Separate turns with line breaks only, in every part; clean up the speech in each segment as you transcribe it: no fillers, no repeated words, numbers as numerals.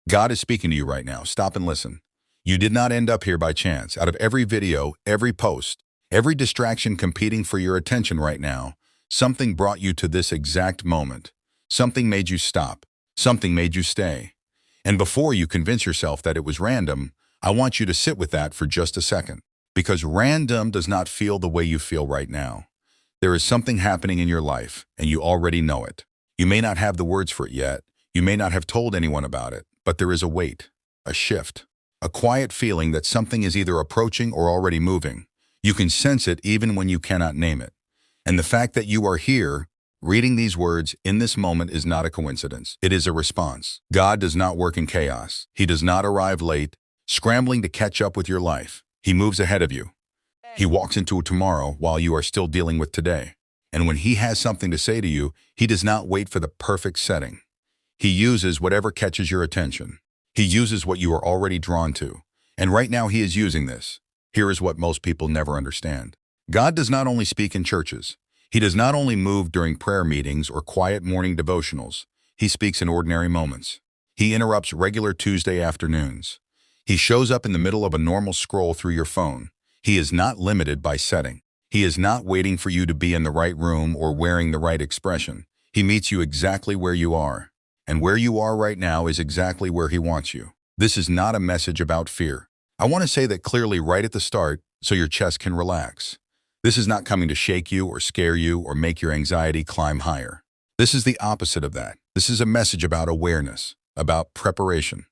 God is speaking to you right now. Stop and listen. You did not end up here by chance. Out of every video, every post, every distraction competing for your attention right now, something brought you to this exact moment. Something made you stop. Something made you stay. And before you convince yourself that it was random, I want you to sit with that for just a second. Because random does not feel the way you feel right now. There is something happening in your life, and you already know it. You may not have the words for it yet. You may not have told anyone about it, but there is a weight, a shift, a quiet feeling that something is either approaching or already moving. You can sense it even when you cannot name it. And the fact that you are here, reading these words in this moment is not a coincidence. It is a response. God does not work in chaos. He does not arrive late, scrambling to catch up with your life. He moves ahead of you. He walks into tomorrow while you are still dealing with today. And when he has something to say to you, he does not wait for the perfect setting. He uses whatever catches your attention. He uses what you are already drawn to. And right now he is using this. Here is what most people never understand. God does not only speak in churches. He does not only move during prayer meetings or quiet morning devotionals. He speaks in ordinary moments. He interrupts regular Tuesday afternoons. He shows up in the middle of a normal scroll through your phone. He is not limited by setting. He is not waiting for you to be in the right room or wearing the right expression. He meets you exactly where you are. And where you are right now is exactly where he wants you. This is not a message about fear. I want to say that clearly right at the start so your chest can relax. This is not coming to shake you or scare you or make your anxiety climb higher. This is the opposite of that. This is a message about awareness, about preparation,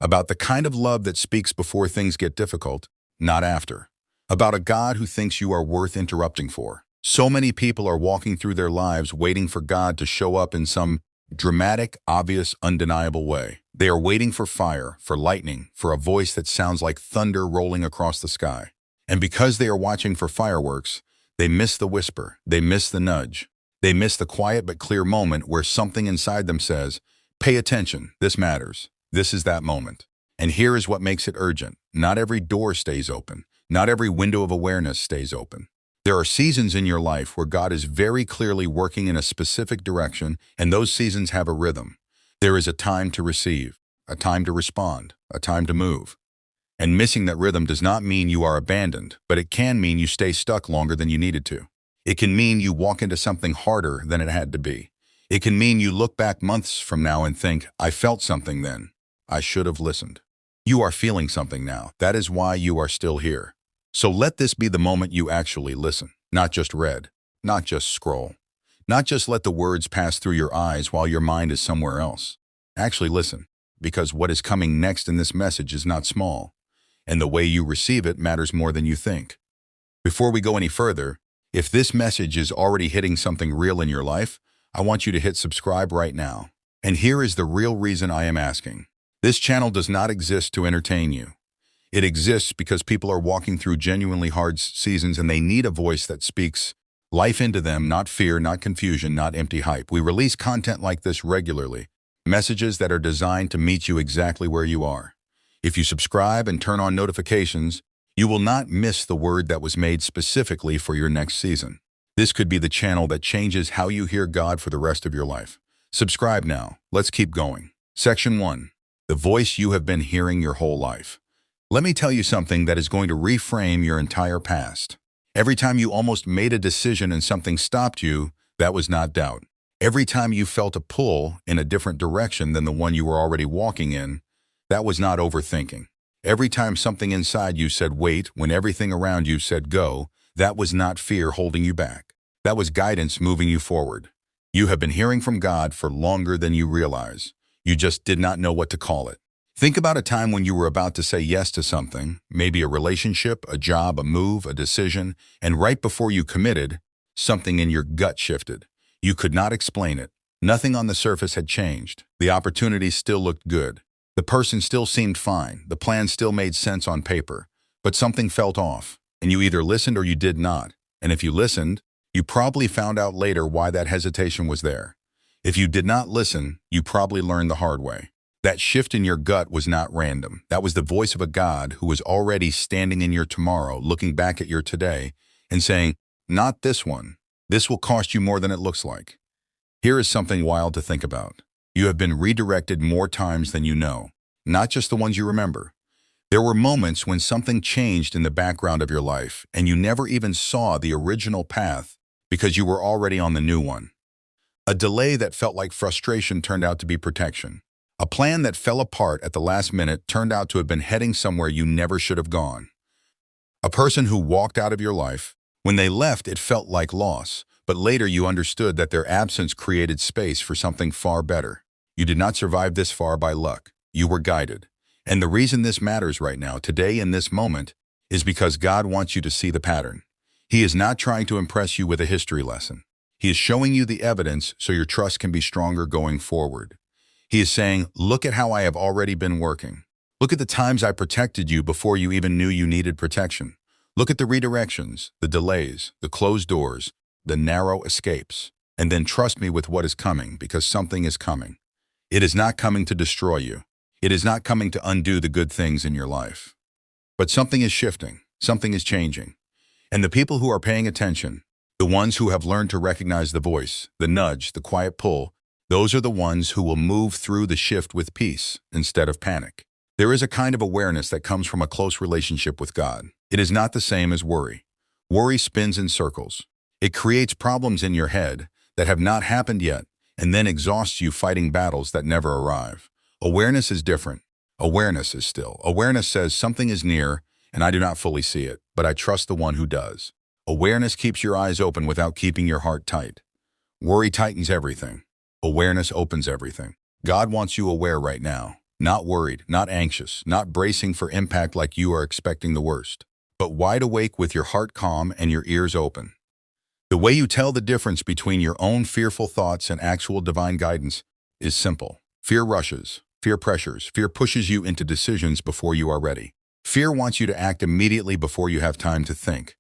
about the kind of love that speaks before things get difficult, not after. About a God who thinks you are worth interrupting for. So many people are walking through their lives waiting for God to show up in some dramatic, obvious, undeniable way. They are waiting for fire, for lightning, for a voice that sounds like thunder rolling across the sky. And because they are watching for fireworks, they miss the whisper, they miss the nudge. They miss the quiet but clear moment where something inside them says, "Pay attention, this matters. This is that moment." And here is what makes it urgent. Not every door stays open. Not every window of awareness stays open. There are seasons in your life where God is very clearly working in a specific direction, and those seasons have a rhythm. There is a time to receive, a time to respond, a time to move. And missing that rhythm does not mean you are abandoned, but it can mean you stay stuck longer than you needed to. It can mean you walk into something harder than it had to be. It can mean you look back months from now and think, "I felt something then. I should have listened." You are feeling something now. That is why you are still here. So let this be the moment you actually listen, not just read, not just scroll, not just let the words pass through your eyes while your mind is somewhere else. Actually listen, because what is coming next in this message is not small, and the way you receive it matters more than you think. Before we go any further, if this message is already hitting something real in your life, I want you to hit subscribe right now. And here is the real reason I am asking. This channel does not exist to entertain you. It exists because people are walking through genuinely hard seasons and they need a voice that speaks life into them, not fear, not confusion, not empty hype. We release content like this regularly, messages that are designed to meet you exactly where you are. If you subscribe and turn on notifications, you will not miss the word that was made specifically for your next season. This could be the channel that changes how you hear God for the rest of your life. Subscribe now. Let's keep going. Section 1. The voice you have been hearing your whole life. Let me tell you something that is going to reframe your entire past. Every time you almost made a decision and something stopped you, that was not doubt. Every time you felt a pull in a different direction than the one you were already walking in, that was not overthinking. Every time something inside you said wait when everything around you said go, that was not fear holding you back. That was guidance moving you forward. You have been hearing from God for longer than you realize. You just did not know what to call it. Think about a time when you were about to say yes to something, maybe a relationship, a job, a move, a decision, and right before you committed, something in your gut shifted. You could not explain it. Nothing on the surface had changed. The opportunity still looked good. The person still seemed fine. The plan still made sense on paper. But something felt off, and you either listened or you did not. And if you listened, you probably found out later why that hesitation was there. If you did not listen, you probably learned the hard way. That shift in your gut was not random. That was the voice of a God who was already standing in your tomorrow, looking back at your today, and saying, "Not this one. This will cost you more than it looks like." Here is something wild to think about. You have been redirected more times than you know. not just the ones you remember. There were moments when something changed in the background of your life and you never even saw the original path because you were already on the new one. A delay that felt like frustration turned out to be protection. A plan that fell apart at the last minute turned out to have been heading somewhere you never should have gone. A person who walked out of your life, when they left it felt like loss, but later you understood that their absence created space for something far better. You did not survive this far by luck. You were guided. And the reason this matters right now, today in this moment, is because God wants you to see the pattern. He is not trying to impress you with a history lesson. He is showing you the evidence so your trust can be stronger going forward. He is saying, look at how I have already been working. Look at the times I protected you before you even knew you needed protection. Look at the redirections, the delays, the closed doors, the narrow escapes. And then trust me with what is coming, because something is coming. It is not coming to destroy you. It is not coming to undo the good things in your life. But something is shifting. Something is changing. And the people who are paying attention, the ones who have learned to recognize the voice, the nudge, the quiet pull, those are the ones who will move through the shift with peace instead of panic. There is a kind of awareness that comes from a close relationship with God. It is not the same as worry. Worry spins in circles. It creates problems in your head that have not happened yet and then exhausts you fighting battles that never arrive. Awareness is different. Awareness is still. Awareness says something is near and I do not fully see it, but I trust the one who does. Awareness keeps your eyes open without keeping your heart tight. Worry tightens everything. Awareness opens everything. God wants you aware right now, not worried, not anxious, not bracing for impact like you are expecting the worst, but wide awake with your heart calm and your ears open. The way you tell the difference between your own fearful thoughts and actual divine guidance is simple. Fear rushes, fear pressures, fear pushes you into decisions before you are ready. Fear wants you to act immediately before you have time to think.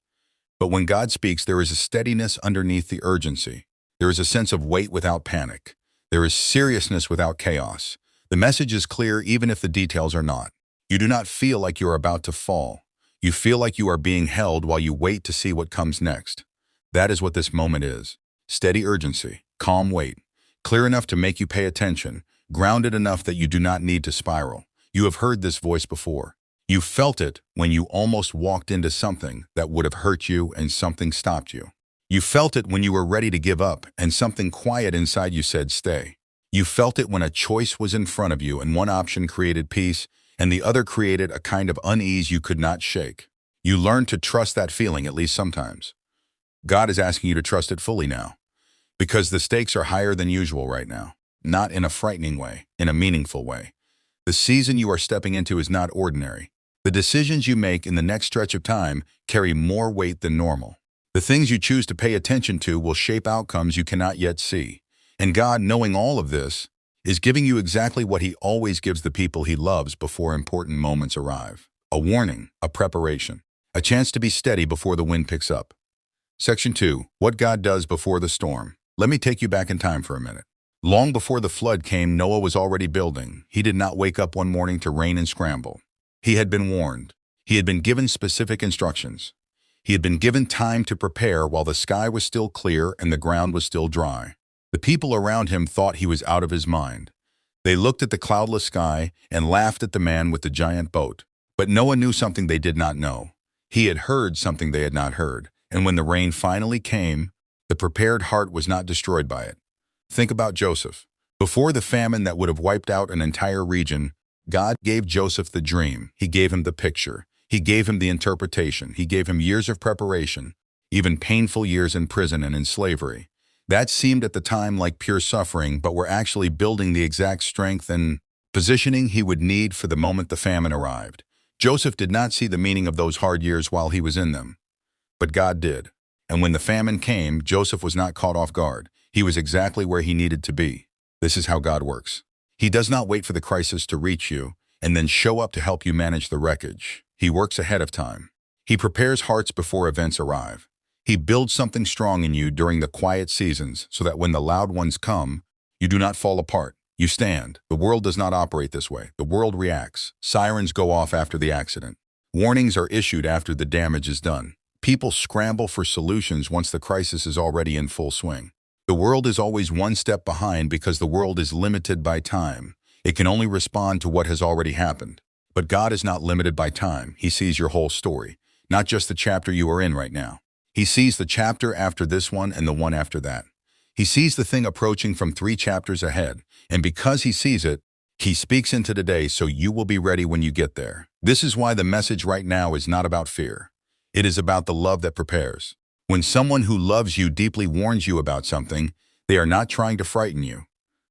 But when God speaks, there is a steadiness underneath the urgency. There is a sense of weight without panic. There is seriousness without chaos. The message is clear even if the details are not. You do not feel like you are about to fall. You feel like you are being held while you wait to see what comes next. That is what this moment is. Steady urgency, calm weight, clear enough to make you pay attention, grounded enough that you do not need to spiral. You have heard this voice before. You felt it when you almost walked into something that would have hurt you and something stopped you. You felt it when you were ready to give up and something quiet inside you said stay. You felt it when a choice was in front of you and one option created peace and the other created a kind of unease you could not shake. You learned to trust that feeling, at least sometimes. God is asking you to trust it fully now, because the stakes are higher than usual right now, not in a frightening way, in a meaningful way. The season you are stepping into is not ordinary. The decisions you make in the next stretch of time carry more weight than normal. The things you choose to pay attention to will shape outcomes you cannot yet see. And God, knowing all of this, is giving you exactly what He always gives the people He loves before important moments arrive. A warning, a preparation, a chance to be steady before the wind picks up. Section 2. What God does before the storm. Let me take you back in time for a minute. Long before the flood came, Noah was already building. He did not wake up one morning to rain and scramble. He had been warned. He had been given specific instructions. He had been given time to prepare while the sky was still clear and the ground was still dry. The people around him thought he was out of his mind. They looked at the cloudless sky and laughed at the man with the giant boat. But Noah knew something they did not know. He had heard something they had not heard. And when the rain finally came, the prepared heart was not destroyed by it. Think about Joseph. Before the famine that would have wiped out an entire region, God gave Joseph the dream. He gave him the picture. He gave him the interpretation. He gave him years of preparation, even painful years in prison and in slavery. That seemed at the time like pure suffering, but were actually building the exact strength and positioning he would need for the moment the famine arrived. Joseph did not see the meaning of those hard years while he was in them, but God did. And when the famine came, Joseph was not caught off guard. He was exactly where he needed to be. This is how God works. He does not wait for the crisis to reach you and then show up to help you manage the wreckage. He works ahead of time. He prepares hearts before events arrive. He builds something strong in you during the quiet seasons so that when the loud ones come, you do not fall apart. You stand. The world does not operate this way. The world reacts. Sirens go off after the accident. Warnings are issued after the damage is done. People scramble for solutions once the crisis is already in full swing. The world is always one step behind because the world is limited by time. It can only respond to what has already happened. But God is not limited by time. He sees your whole story, not just the chapter you are in right now. He sees the chapter after this one and the one after that. He sees the thing approaching from 3 chapters ahead, and because he sees it, he speaks into today so you will be ready when you get there. This is why the message right now is not about fear. It is about the love that prepares. When someone who loves you deeply warns you about something, they are not trying to frighten you.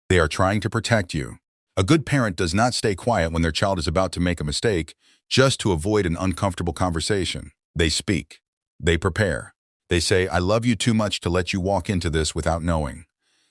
They are trying to protect you. A good parent does not stay quiet when their child is about to make a mistake just to avoid an uncomfortable conversation. They speak. They prepare. They say, I love you too much to let you walk into this without knowing.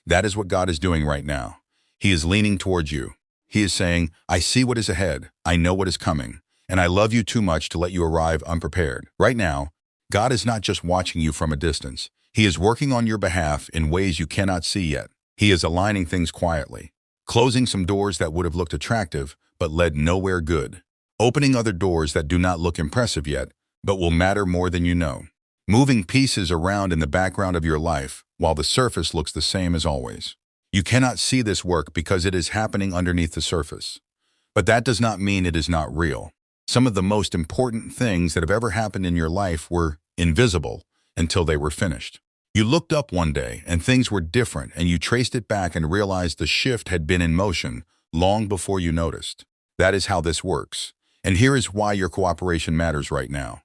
That is what God is doing right now. He is leaning towards you. He is saying, I see what is ahead. I know what is coming. And I love you too much to let you arrive unprepared. Right now, God is not just watching you from a distance. He is working on your behalf in ways you cannot see yet. He is aligning things quietly, closing some doors that would have looked attractive but led nowhere good, opening other doors that do not look impressive yet but will matter more than you know, moving pieces around in the background of your life while the surface looks the same as always. You cannot see this work because it is happening underneath the surface. But that does not mean it is not real. Some of the most important things that have ever happened in your life were invisible until they were finished. You looked up one day and things were different, and you traced it back and realized the shift had been in motion long before you noticed. That is how this works. And here is why your cooperation matters right now.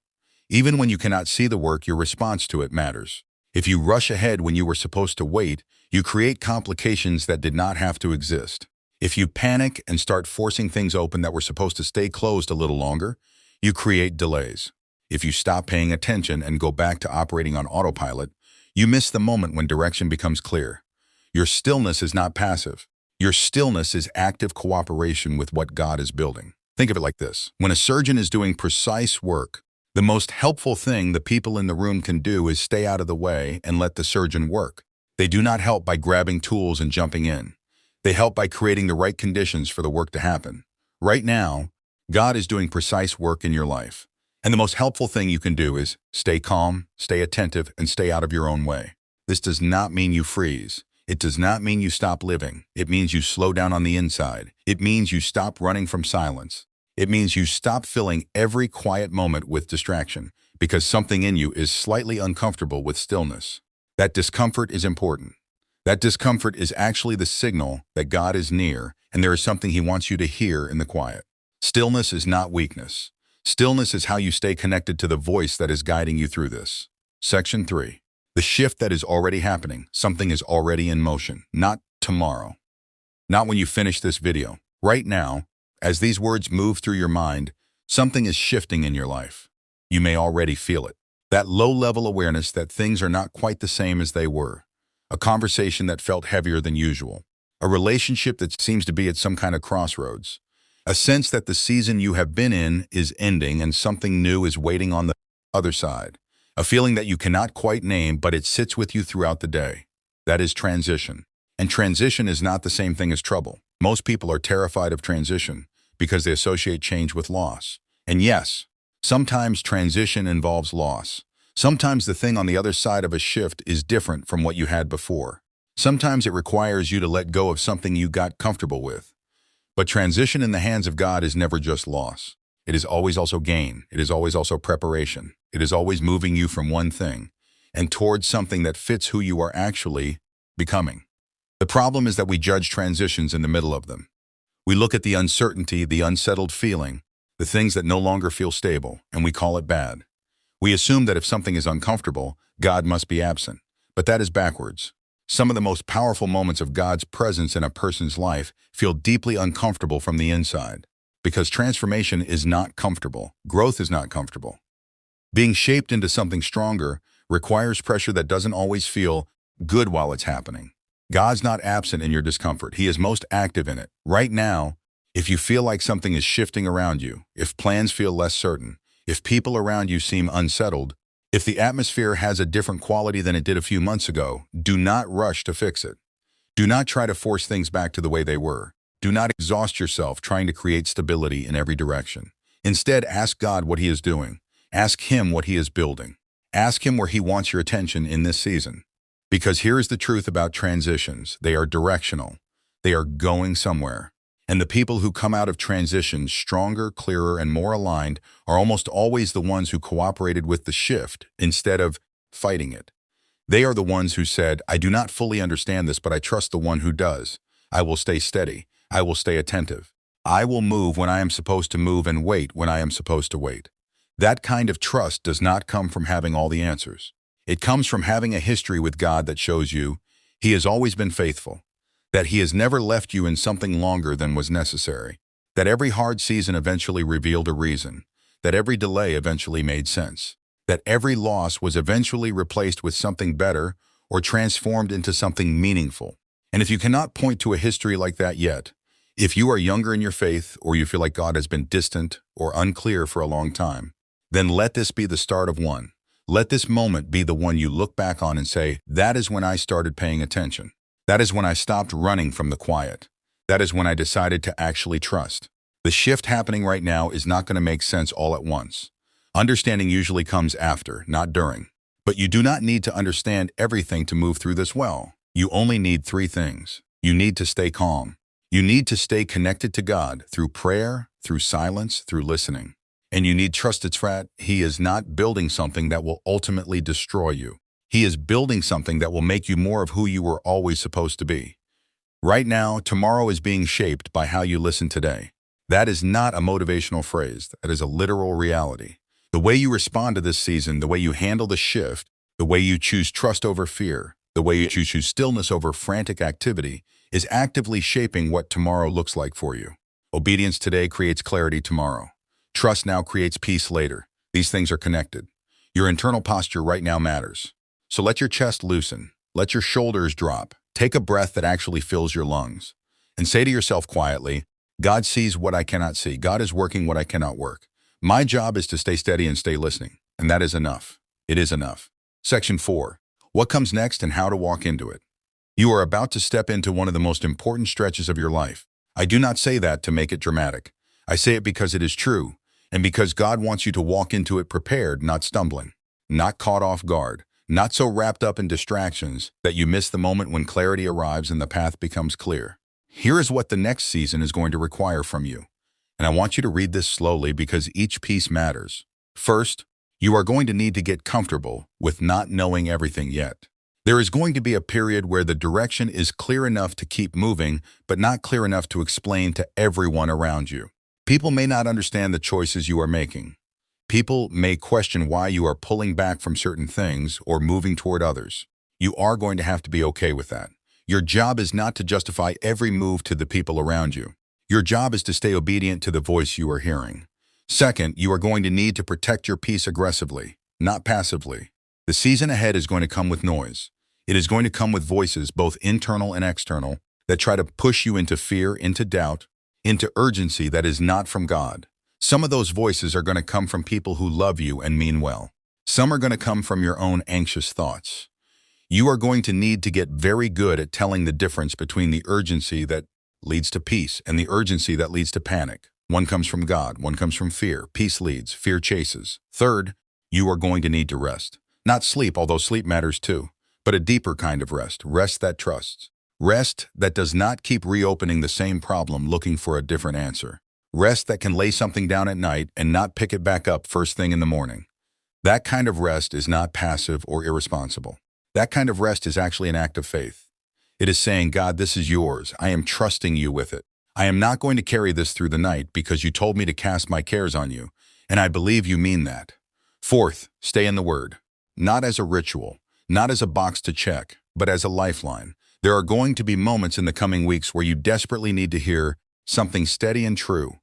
Even when you cannot see the work, your response to it matters. If you rush ahead when you were supposed to wait, you create complications that did not have to exist. If you panic and start forcing things open that were supposed to stay closed a little longer, you create delays. If you stop paying attention and go back to operating on autopilot, you miss the moment when direction becomes clear. Your stillness is not passive. Your stillness is active cooperation with what God is building. Think of it like this. When a surgeon is doing precise work, the most helpful thing the people in the room can do is stay out of the way and let the surgeon work. They do not help by grabbing tools and jumping in. They help by creating the right conditions for the work to happen. Right now, God is doing precise work in your life. And the most helpful thing you can do is stay calm, stay attentive, and stay out of your own way. This does not mean you freeze. It does not mean you stop living. It means you slow down on the inside. It means you stop running from silence. It means you stop filling every quiet moment with distraction because something in you is slightly uncomfortable with stillness. That discomfort is important. That discomfort is actually the signal that God is near and there is something He wants you to hear in the quiet. Stillness is not weakness. Stillness is how you stay connected to the voice that is guiding you through this. Section 3. The shift that is already happening. Something is already in motion. Not tomorrow. Not when you finish this video. Right now, as these words move through your mind, something is shifting in your life. You may already feel it. That low-level awareness that things are not quite the same as they were. A conversation that felt heavier than usual. A relationship that seems to be at some kind of crossroads. A sense that the season you have been in is ending and something new is waiting on the other side. A feeling that you cannot quite name, but it sits with you throughout the day. That is transition. And transition is not the same thing as trouble. Most people are terrified of transition because they associate change with loss. And yes, sometimes transition involves loss. Sometimes the thing on the other side of a shift is different from what you had before. Sometimes it requires you to let go of something you got comfortable with. But transition in the hands of God is never just loss. It is always also gain. It is always also preparation. It is always moving you from one thing and towards something that fits who you are actually becoming. The problem is that we judge transitions in the middle of them. We look at the uncertainty, the unsettled feeling, the things that no longer feel stable, and we call it bad. We assume that if something is uncomfortable, God must be absent. But that is backwards. Some of the most powerful moments of God's presence in a person's life feel deeply uncomfortable from the inside. Because transformation is not comfortable. Growth is not comfortable. Being shaped into something stronger requires pressure that doesn't always feel good while it's happening. God's not absent in your discomfort. He is most active in it. Right now, if you feel like something is shifting around you, if plans feel less certain, if people around you seem unsettled, if the atmosphere has a different quality than it did a few months ago, do not rush to fix it. Do not try to force things back to the way they were. Do not exhaust yourself trying to create stability in every direction. Instead, ask God what He is doing. Ask Him what He is building. Ask Him where He wants your attention in this season. Because here is the truth about transitions. They are directional. They are going somewhere. And the people who come out of transition stronger, clearer, and more aligned are almost always the ones who cooperated with the shift instead of fighting it. They are the ones who said, I do not fully understand this, but I trust the one who does. I will stay steady. I will stay attentive. I will move when I am supposed to move and wait when I am supposed to wait. That kind of trust does not come from having all the answers. It comes from having a history with God that shows you He has always been faithful, that He has never left you in something longer than was necessary, that every hard season eventually revealed a reason, that every delay eventually made sense, that every loss was eventually replaced with something better or transformed into something meaningful. And if you cannot point to a history like that yet, if you are younger in your faith or you feel like God has been distant or unclear for a long time, then let this be the start of one. Let this moment be the one you look back on and say, that is when I started paying attention. That is when I stopped running from the quiet. That is when I decided to actually trust. The shift happening right now is not going to make sense all at once. Understanding usually comes after, not during. But you do not need to understand everything to move through this well. You only need three things. You need to stay calm. You need to stay connected to God through prayer, through silence, through listening. And you need trust that He is not building something that will ultimately destroy you. He is building something that will make you more of who you were always supposed to be. Right now, tomorrow is being shaped by how you listen today. That is not a motivational phrase. That is a literal reality. The way you respond to this season, the way you handle the shift, the way you choose trust over fear, the way you choose stillness over frantic activity, is actively shaping what tomorrow looks like for you. Obedience today creates clarity tomorrow. Trust now creates peace later. These things are connected. Your internal posture right now matters. So let your chest loosen. Let your shoulders drop. Take a breath that actually fills your lungs. And say to yourself quietly, God sees what I cannot see. God is working what I cannot work. My job is to stay steady and stay listening. And that is enough. It is enough. Section 4. What comes next and how to walk into it. You are about to step into one of the most important stretches of your life. I do not say that to make it dramatic. I say it because it is true, and because God wants you to walk into it prepared, not stumbling, not caught off guard, not so wrapped up in distractions that you miss the moment when clarity arrives and the path becomes clear. Here is what the next season is going to require from you. And I want you to read this slowly because each piece matters. First, you are going to need to get comfortable with not knowing everything yet. There is going to be a period where the direction is clear enough to keep moving, but not clear enough to explain to everyone around you. People may not understand the choices you are making. People may question why you are pulling back from certain things or moving toward others. You are going to have to be okay with that. Your job is not to justify every move to the people around you. Your job is to stay obedient to the voice you are hearing. Second, you are going to need to protect your peace aggressively, not passively. The season ahead is going to come with noise. It is going to come with voices, both internal and external, that try to push you into fear, into doubt, into urgency that is not from God. Some of those voices are going to come from people who love you and mean well. Some are going to come from your own anxious thoughts. You are going to need to get very good at telling the difference between the urgency that leads to peace and the urgency that leads to panic. One comes from God, one comes from fear. Peace leads, fear chases. Third, you are going to need to rest. Not sleep, although sleep matters too, but a deeper kind of rest. Rest that trusts. Rest that does not keep reopening the same problem looking for a different answer. Rest that can lay something down at night and not pick it back up first thing in the morning. That kind of rest is not passive or irresponsible. That kind of rest is actually an act of faith. It is saying, God, this is yours. I am trusting you with it. I am not going to carry this through the night because you told me to cast my cares on you, and I believe you mean that. Fourth, stay in the Word. Not as a ritual, not as a box to check, but as a lifeline. There are going to be moments in the coming weeks where you desperately need to hear something steady and true.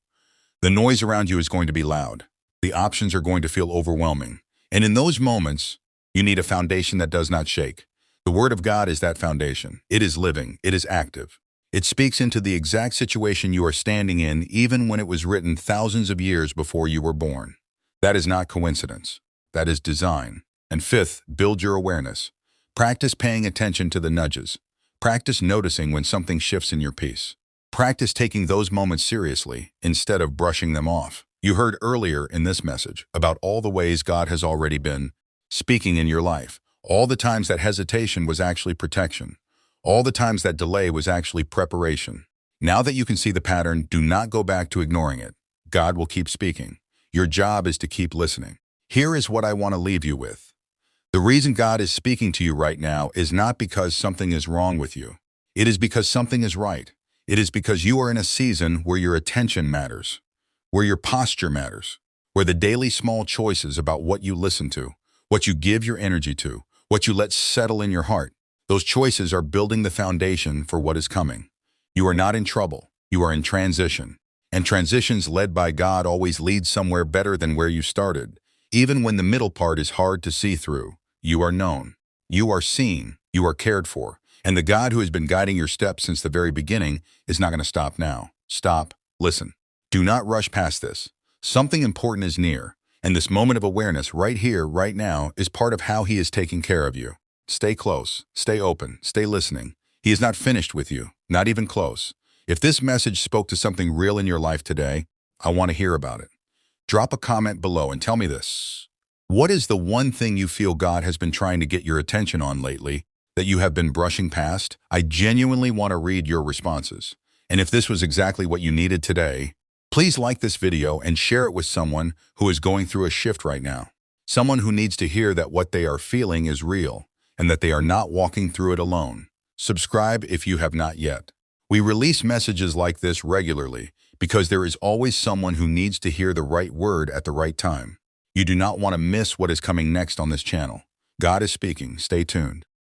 The noise around you is going to be loud. The options are going to feel overwhelming. And in those moments, you need a foundation that does not shake. The Word of God is that foundation. It is living. It is active. It speaks into the exact situation you are standing in, even when it was written thousands of years before you were born. That is not coincidence. That is design. And fifth, build your awareness. Practice paying attention to the nudges. Practice noticing when something shifts in your peace. Practice taking those moments seriously instead of brushing them off. You heard earlier in this message about all the ways God has already been speaking in your life. All the times that hesitation was actually protection. All the times that delay was actually preparation. Now that you can see the pattern, do not go back to ignoring it. God will keep speaking. Your job is to keep listening. Here is what I want to leave you with. The reason God is speaking to you right now is not because something is wrong with you. It is because something is right. It is because you are in a season where your attention matters, where your posture matters, where the daily small choices about what you listen to, what you give your energy to, what you let settle in your heart, those choices are building the foundation for what is coming. You are not in trouble. You are in transition. And transitions led by God always lead somewhere better than where you started. Even when the middle part is hard to see through, you are known. You are seen. You are cared for. And the God who has been guiding your steps since the very beginning is not going to stop now. Stop. Listen. Do not rush past this. Something important is near. And this moment of awareness right here, right now, is part of how He is taking care of you. Stay close. Stay open. Stay listening. He is not finished with you. Not even close. If this message spoke to something real in your life today, I want to hear about it. Drop a comment below and tell me this. What is the one thing you feel God has been trying to get your attention on lately that you have been brushing past? I genuinely want to read your responses. And if this was exactly what you needed today, please like this video and share it with someone who is going through a shift right now. Someone who needs to hear that what they are feeling is real and that they are not walking through it alone. Subscribe if you have not yet. We release messages like this regularly because there is always someone who needs to hear the right word at the right time. You do not want to miss what is coming next on this channel. God is speaking. Stay tuned.